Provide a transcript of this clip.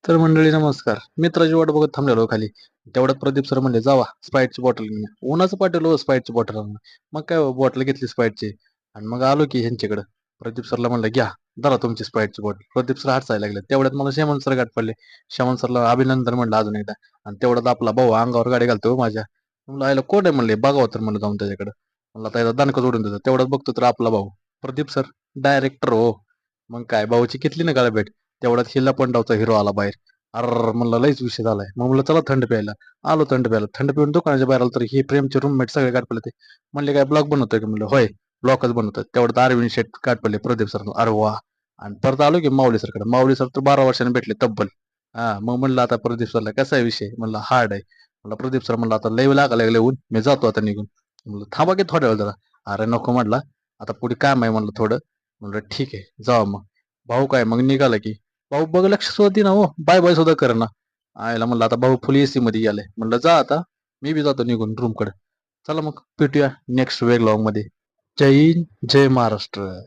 तर मंडळी नमस्कार. मित्राची वाट बघत थांबलेलो खाली. तेवढ्यात प्रदीप सर म्हणले, "जावा स्प्राईटची बॉटल घेऊन या." उन्हाचं पाठवलं हो स्प्राईटची बॉटल आणून. मग काय बॉटल घेतली स्प्राईटची आणि मग आलो की ह्यांच्याकडं. प्रदीप सरला म्हणलं, "घ्या, धरा तुमची स्प्राईटची बॉटल." प्रदीप सर हसायला लागले. तेवढ्यात मला शेमन सर गाठ पडले. शेमन सरला अभिनंदन म्हणलं अजून एकदा आणि तेवढ्यात आपला भाऊ अंगावर गाडी घालतो हो माझ्या. म्हणलं, "आयला कोण आहे?" म्हणले. "बघावं तर," म्हणलं जाऊन त्याच्याकडं. म्हणलं, "आता याचा दणका जोडून देतो." तेवढ्यात बघतो तर आपला भाऊ प्रदीप सर डायरेक्टर हो. मग काय भाऊची कितली ना गाळभेट. तेवढ्यात हिला पंडावचा हिरो आला बाहेर. अर म्हणलं लयच विषय झालाय. मग म्हणलं चला थंड प्यायला. आलो थंड प्यायला. थंड पिऊन दुकानाच्या बाहेर आलो तर हे प्रेमचे रूममेट सगळे गाठ पडले ते. म्हणले काय ब्लॉग बनवतोय का? म्हणलं होय, ब्लॉगच बनवतोय. तेवढ्यात अरविंद शेठ गाठ पडले प्रदीप सर. अरे वा. आणि परत आलो की माऊली सरकडे. माऊली सर तर 12 वर्षांनी भेटले तब्बल. हा मग म्हणलं आता प्रदीप सरला कसा आहे विषय? म्हणलं हार्ड आहे. म्हणलं प्रदीप सर म्हणलं आता लय लागा लागले ऊन, मी जातो आता निघून. म्हणलं थांबा की थोड्या वेळ जरा. अरे नको म्हणला, आता पुढे काम आहे म्हणलं थोडं. म्हणलं ठीक आहे जावा मग. भाऊ काय मग निघाला की भाऊ बघ लक्ष सुद्धा दे ना हो, बाय बाय सुद्धा कर ना. आयला म्हणलं आता भाऊ फुल एसी मध्ये गेलाय. म्हणलं जा आता, मी बी जातो निघून रूम कडे. चला मग भेटूया नेक्स्ट वेग मध्ये. जय हिंद, जय महाराष्ट्र.